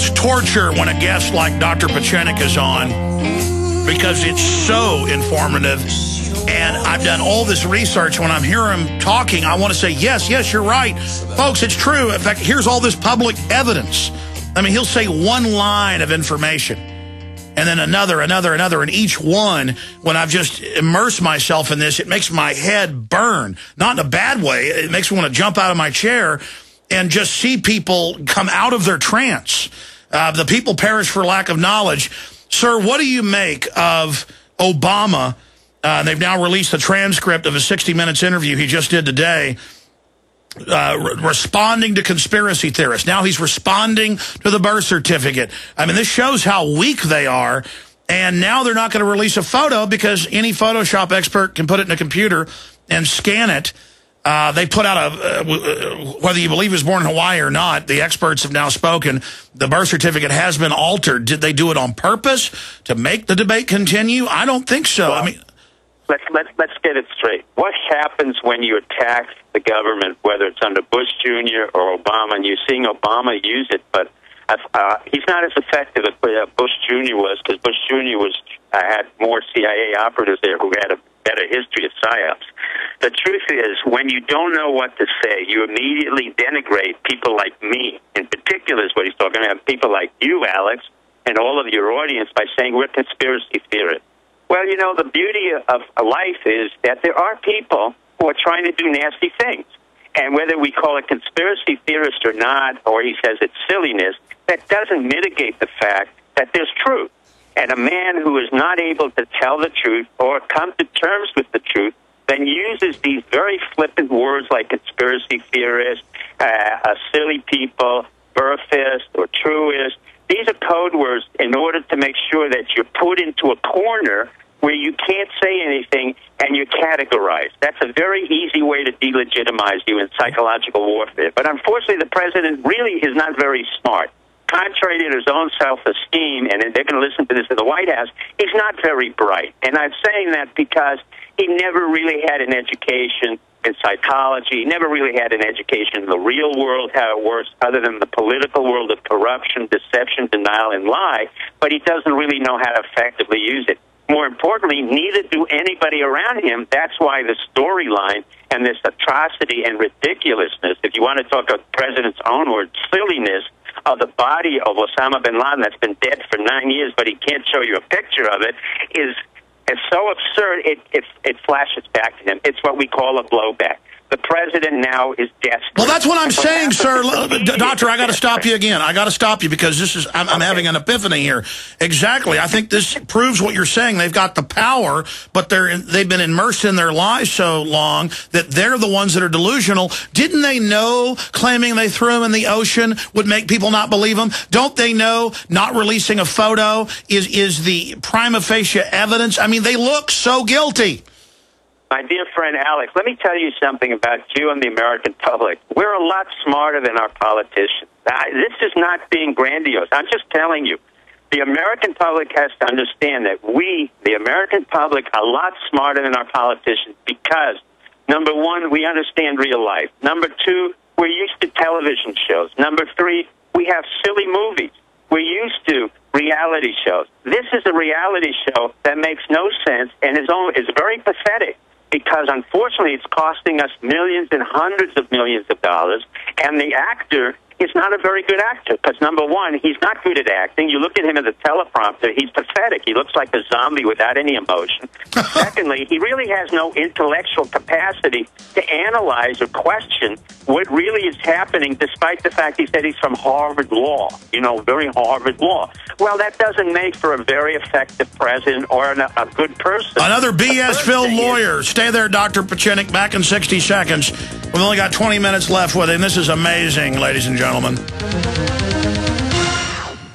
It's torture when a guest like Dr. Pieczenik is on because it's so informative. And I've done all this research. When I'm hearing him talking, I want to say, yes, you're right. Folks, it's true. In fact, here's all this public evidence. I mean, he'll say one line of information and then another, and each one, when I've just immersed myself in this, it makes my head burn. Not in a bad way. It makes me want to jump out of my chair and just see people come out of their trance. The people perish for lack of knowledge. Sir, what do you make of Obama? They've now released the transcript of a 60 Minutes interview he just did today, responding to conspiracy theorists. Now he's responding to the birth certificate. I mean, this shows how weak they are. And now they're not going to release a photo because any Photoshop expert can put it in a computer and scan it. They put out whether you believe he was born in Hawaii or not, the experts have now spoken. The birth certificate has been altered. Did they do it on purpose to make the debate continue? I don't think so. Well, I mean, let's get it straight. What happens when you attack the government, whether it's under Bush Jr. or Obama, and you're seeing Obama use it, but he's not as effective as Bush Jr. was, because Bush Jr. had more CIA operatives there who had a better history of psyops. The truth is, when you don't know what to say, you immediately denigrate people like me. In particular is what he's talking about, people like you, Alex, and all of your audience, by saying we're conspiracy theorists. Well, you know, the beauty of life is that there are people who are trying to do nasty things. And whether we call it conspiracy theorist or not, or he says it's silliness, that doesn't mitigate the fact that there's truth. And a man who is not able to tell the truth or come to terms with the truth then uses these very flippant words like conspiracy theorist, silly people, birthist, or truist. These are code words in order to make sure that you're put into a corner where you can't say anything and you're categorized. That's a very easy way to delegitimize you in psychological warfare. But unfortunately, the president really is not very smart. Contrary to his own self-esteem, and they're going to listen to this in the White House, he's not very bright. And I'm saying that because he never really had an education in psychology. He never really had an education in the real world, how it works, other than the political world of corruption, deception, denial, and lie. But he doesn't really know how to effectively use it. More importantly, neither do anybody around him. That's why the storyline and this atrocity and ridiculousness, if you want to talk of the president's own word, silliness, of the body of Osama Bin Laden that's been dead for 9 years, but he can't show you a picture of it, is so absurd, it flashes back to him. It's what we call a blowback. The president now is desperate. Well, that's what I'm saying, sir. Doctor, I got to stop you again. I got to stop you because this is I'm having an epiphany here. Exactly. I think this proves what you're saying. They've got the power, but they've been immersed in their lies so long that they're the ones that are delusional. Didn't they know claiming they threw him in the ocean would make people not believe him? Don't they know not releasing a photo is the prima facie evidence? I mean, they look so guilty. My dear friend Alex, let me tell you something about you and the American public. We're a lot smarter than our politicians. This is not being grandiose. I'm just telling you. The American public has to understand that we, the American public, are a lot smarter than our politicians because, number one, we understand real life. Number two, we're used to television shows. Number three, we have silly movies. We're used to reality shows. This is a reality show that makes no sense and is very pathetic. Because, unfortunately, it's costing us millions and hundreds of millions of dollars, and the actor is not a very good actor. Because, number one, he's not good at acting. You look at him as a teleprompter, he's pathetic. He looks like a zombie without any emotion. Secondly, he really has no intellectual capacity to analyze or question what really is happening, despite the fact he said he's from Harvard Law, very Harvard Law. Well, that doesn't make for a very effective president or a good person. Another BS-filled lawyer. Stay there, Dr. Pieczenik, back in 60 seconds. We've only got 20 minutes left with him. This is amazing, ladies and gentlemen.